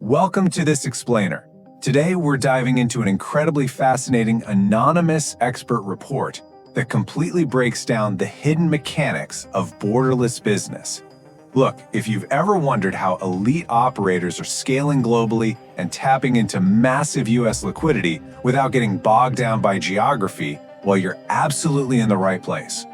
Welcome to this explainer. Today we're diving into an incredibly fascinating anonymous expert report that completely breaks down the hidden mechanics of borderless business. Look, if you've ever wondered how elite operators are scaling globally and tapping into massive US liquidity without getting bogged down by geography, well, you're absolutely in the right place.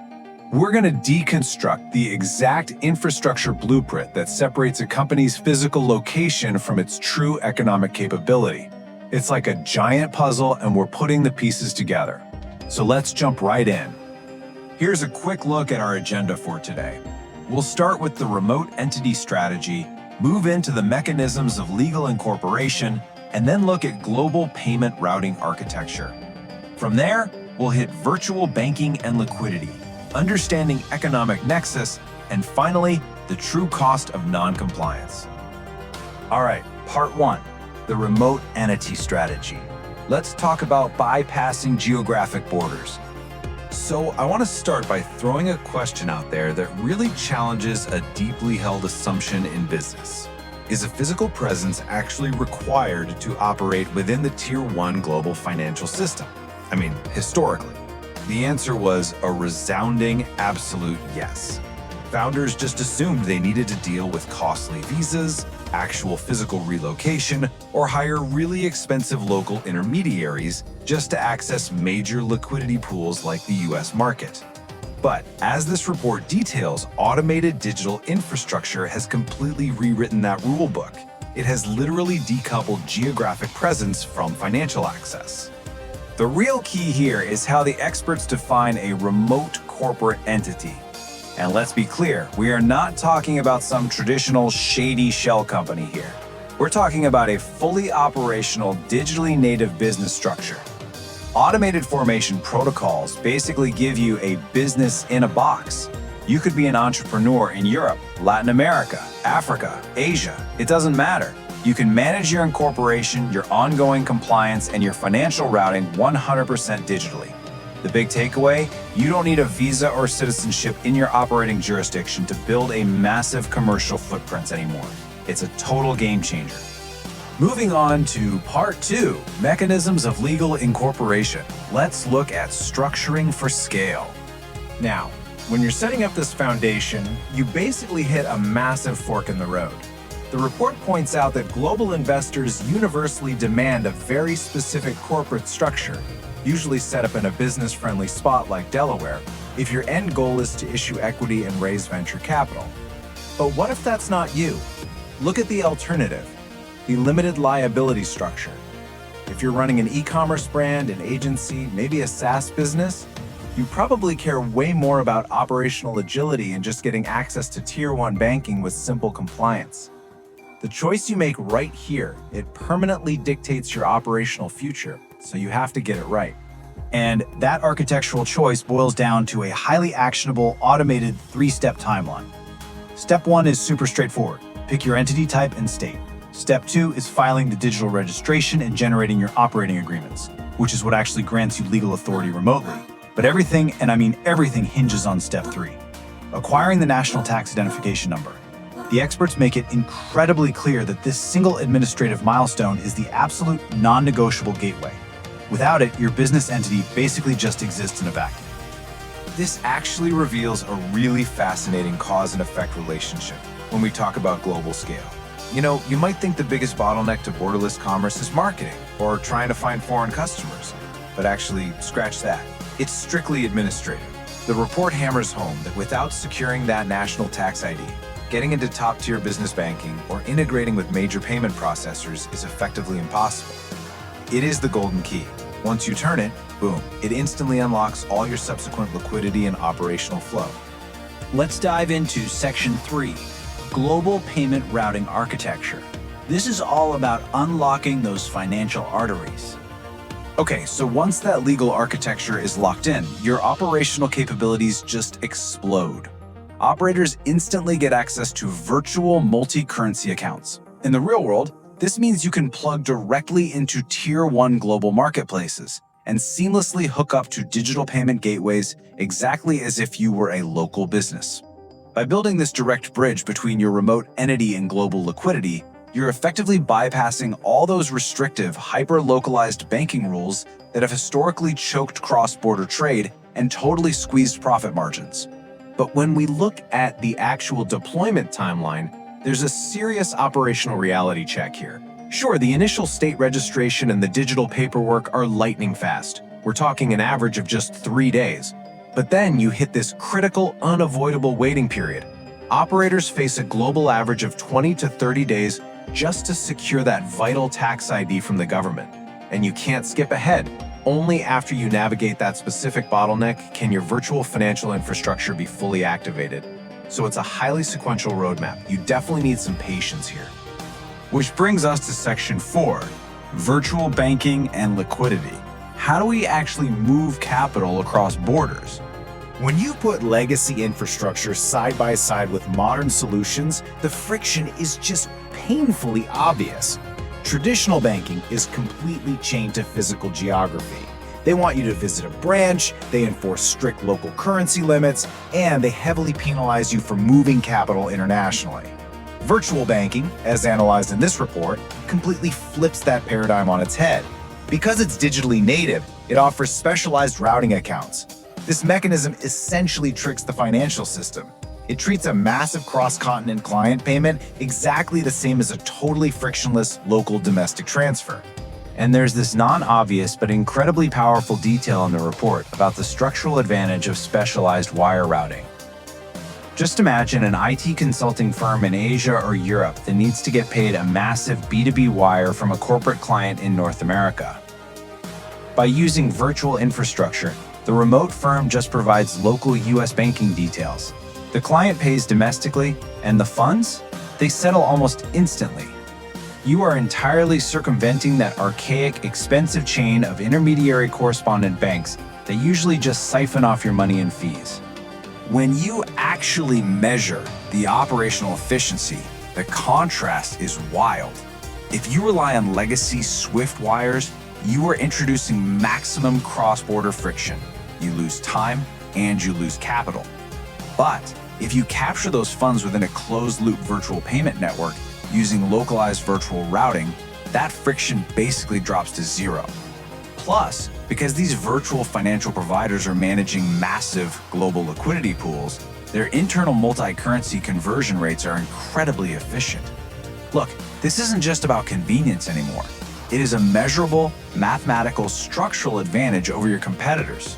We're going to deconstruct the exact infrastructure blueprint that separates a company's physical location from its true economic capability. It's like a giant puzzle, and we're putting the pieces together. So let's jump right in. Here's a quick look at our agenda for today. We'll start with the remote entity strategy, move into the mechanisms of legal incorporation, and then look at global payment routing architecture. From there, we'll hit virtual banking and liquidity, understanding economic nexus, and finally, the true cost of non-compliance. All right, part one, the remote entity strategy. Let's talk about bypassing geographic borders. So I want to start by throwing a question out there that really challenges a deeply held assumption in business. Is a physical presence actually required to operate within the Tier 1 global financial system? I mean, historically. The answer was a resounding absolute yes. Founders just assumed they needed to deal with costly visas, actual physical relocation, or hire really expensive local intermediaries just to access major liquidity pools like the US market. But as this report details, automated digital infrastructure has completely rewritten that rulebook. It has literally decoupled geographic presence from financial access. The real key here is how the experts define a remote corporate entity. And let's be clear, we are not talking about some traditional shady shell company here. We're talking about a fully operational, digitally native business structure. Automated formation protocols basically give you a business in a box. You could be an entrepreneur in Europe, Latin America, Africa, Asia. It doesn't matter. You can manage your incorporation, your ongoing compliance, and your financial routing 100% digitally. The big takeaway, you don't need a visa or citizenship in your operating jurisdiction to build a massive commercial footprint anymore. It's a total game changer. Moving on to part two, mechanisms of legal incorporation. Let's look at structuring for scale. Now, when you're setting up this foundation, you basically hit a massive fork in the road. The report points out that global investors universally demand a very specific corporate structure, usually set up in a business-friendly spot like Delaware, if your end goal is to issue equity and raise venture capital. But what if that's not you? Look at the alternative, the limited liability structure. If you're running an e-commerce brand, an agency, maybe a SaaS business, you probably care way more about operational agility and just getting access to Tier 1 banking with simple compliance. The choice you make right here, it permanently dictates your operational future, so you have to get it right. And that architectural choice boils down to a highly actionable, automated three-step timeline. Step one is super straightforward. Pick your entity type and state. Step two is filing the digital registration and generating your operating agreements, which is what actually grants you legal authority remotely. But everything, and I mean everything, hinges on step three, acquiring the national tax identification number. The experts make it incredibly clear that this single administrative milestone is the absolute non-negotiable gateway. Without it, your business entity basically just exists in a vacuum. This actually reveals a really fascinating cause and effect relationship when we talk about global scale. You know, you might think the biggest bottleneck to borderless commerce is marketing or trying to find foreign customers, but actually, scratch that. It's strictly administrative. The report hammers home that without securing that national tax ID, getting into top-tier business banking or integrating with major payment processors is effectively impossible. It is the golden key. Once you turn it, boom, it instantly unlocks all your subsequent liquidity and operational flow. Let's dive into section 3, global payment routing architecture. This is all about unlocking those financial arteries. Okay, so once that legal architecture is locked in, your operational capabilities just explode. Operators instantly get access to virtual multi-currency accounts. In the real world, this means you can plug directly into Tier 1 global marketplaces and seamlessly hook up to digital payment gateways exactly as if you were a local business. By building this direct bridge between your remote entity and global liquidity, You're effectively bypassing all those restrictive, hyper-localized banking rules that have historically choked cross-border trade and totally squeezed profit margins. But when we look at the actual deployment timeline, there's a serious operational reality check here. Sure, the initial state registration and the digital paperwork are lightning fast. We're talking an average of just 3 days. But then you hit this critical, unavoidable waiting period. Operators face a global average of 20 to 30 days just to secure that vital tax ID from the government. And you can't skip ahead. Only after you navigate that specific bottleneck can your virtual financial infrastructure be fully activated. So it's a highly sequential roadmap. You definitely need some patience here. Which brings us to Section 4, virtual banking and liquidity. How do we actually move capital across borders? When you put legacy infrastructure side by side with modern solutions, the friction is just painfully obvious. Traditional banking is completely chained to physical geography. They want you to visit a branch, they enforce strict local currency limits, and they heavily penalize you for moving capital internationally. Virtual banking, as analyzed in this report, completely flips that paradigm on its head. Because it's digitally native, it offers specialized routing accounts. This mechanism essentially tricks the financial system. It treats a massive cross-continent client payment exactly the same as a totally frictionless local domestic transfer. And there's this non-obvious but incredibly powerful detail in the report about the structural advantage of specialized wire routing. Just imagine an IT consulting firm in Asia or Europe that needs to get paid a massive B2B wire from a corporate client in North America. By using virtual infrastructure, the remote firm just provides local US banking details. The client pays domestically, and the funds? They settle almost instantly. You are entirely circumventing that archaic, expensive chain of intermediary correspondent banks that usually just siphon off your money and fees. When you actually measure the operational efficiency, the contrast is wild. If you rely on legacy Swift wires, you are introducing maximum cross-border friction. You lose time and you lose capital. But if you capture those funds within a closed-loop virtual payment network using localized virtual routing, that friction basically drops to zero. Plus, because these virtual financial providers are managing massive global liquidity pools, their internal multi-currency conversion rates are incredibly efficient. Look, this isn't just about convenience anymore. It is a measurable, mathematical, structural advantage over your competitors.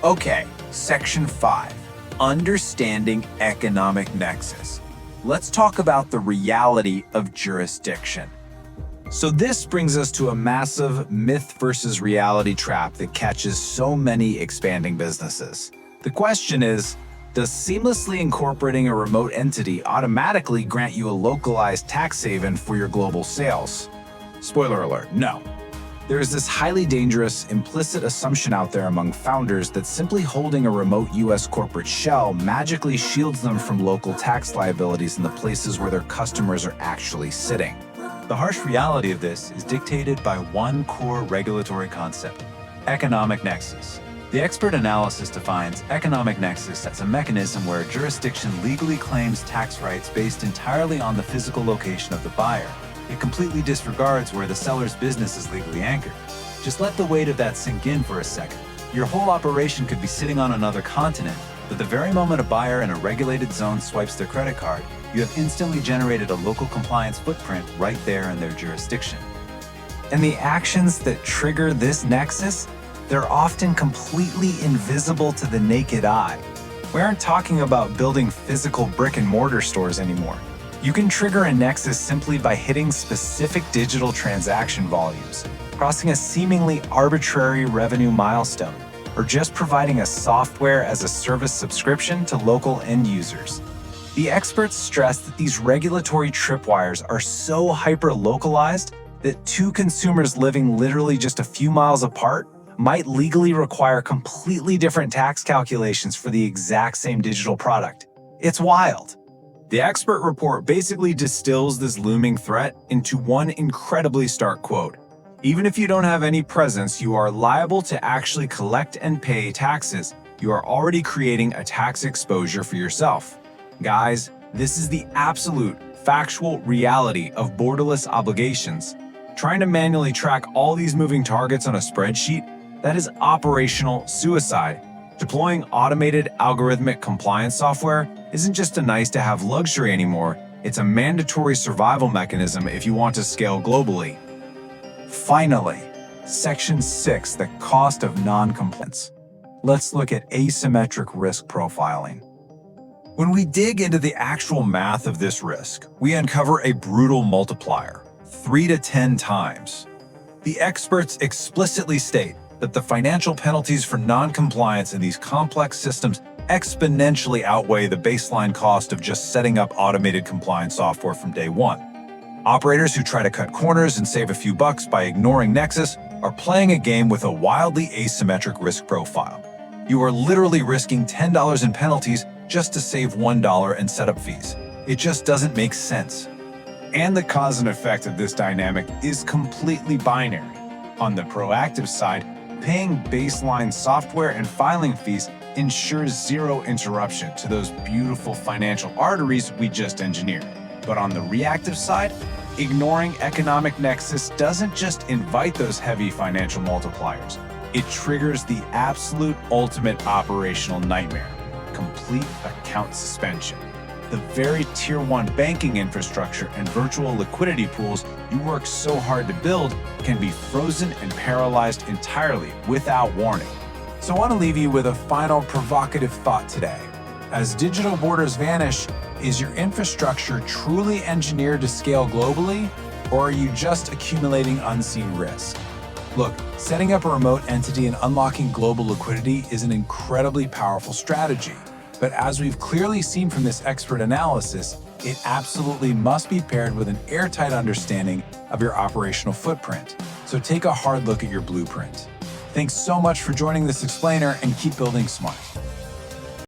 Okay, Section 5, Understanding Economic Nexus. Let's talk about the reality of jurisdiction. So this brings us to a massive myth versus reality trap that catches so many expanding businesses. The question is, does seamlessly incorporating a remote entity automatically grant you a localized tax haven for your global sales? Spoiler alert, no. There is this highly dangerous, implicit assumption out there among founders that simply holding a remote US corporate shell magically shields them from local tax liabilities in the places where their customers are actually sitting. The harsh reality of this is dictated by one core regulatory concept: economic nexus. The expert analysis defines economic nexus as a mechanism where a jurisdiction legally claims tax rights based entirely on the physical location of the buyer. It completely disregards where the seller's business is legally anchored. Just let the weight of that sink in for a second. Your whole operation could be sitting on another continent, but the very moment a buyer in a regulated zone swipes their credit card, you have instantly generated a local compliance footprint right there in their jurisdiction. And the actions that trigger this nexus, they're often completely invisible to the naked eye. We aren't talking about building physical brick and mortar stores anymore. You can trigger a nexus simply by hitting specific digital transaction volumes, crossing a seemingly arbitrary revenue milestone, or just providing a software as a service subscription to local end users. The experts stress that these regulatory tripwires are so hyper-localized that two consumers living literally just a few miles apart might legally require completely different tax calculations for the exact same digital product. It's wild. The expert report basically distills this looming threat into one incredibly stark quote. Even if you don't have any presence, you are liable to actually collect and pay taxes. You are already creating a tax exposure for yourself. Guys, this is the absolute factual reality of borderless obligations. Trying to manually track all these moving targets on a spreadsheet, that is operational suicide. Deploying automated algorithmic compliance software isn't just a nice-to-have luxury anymore, it's a mandatory survival mechanism if you want to scale globally. Finally, Section 6, the cost of non-compliance. Let's look at asymmetric risk profiling. When we dig into the actual math of this risk, we uncover a brutal multiplier, 3 to 10 times. The experts explicitly state that the financial penalties for non-compliance in these complex systems exponentially outweigh the baseline cost of just setting up automated compliance software from day one. Operators who try to cut corners and save a few bucks by ignoring Nexus are playing a game with a wildly asymmetric risk profile. You are literally risking $10 in penalties just to save $1 in setup fees. It just doesn't make sense. And the cause and effect of this dynamic is completely binary. On the proactive side, paying baseline software and filing fees ensures zero interruption to those beautiful financial arteries we just engineered. But on the reactive side, ignoring economic nexus doesn't just invite those heavy financial multipliers. It triggers the absolute ultimate operational nightmare: complete account suspension. The very tier 1 banking infrastructure and virtual liquidity pools you work so hard to build can be frozen and paralyzed entirely without warning. So I want to leave you with a final provocative thought today. As digital borders vanish, is your infrastructure truly engineered to scale globally, or are you just accumulating unseen risk? Look, setting up a remote entity and unlocking global liquidity is an incredibly powerful strategy. But as we've clearly seen from this expert analysis, it absolutely must be paired with an airtight understanding of your operational footprint. So take a hard look at your blueprint. Thanks so much for joining this explainer, and keep building smart.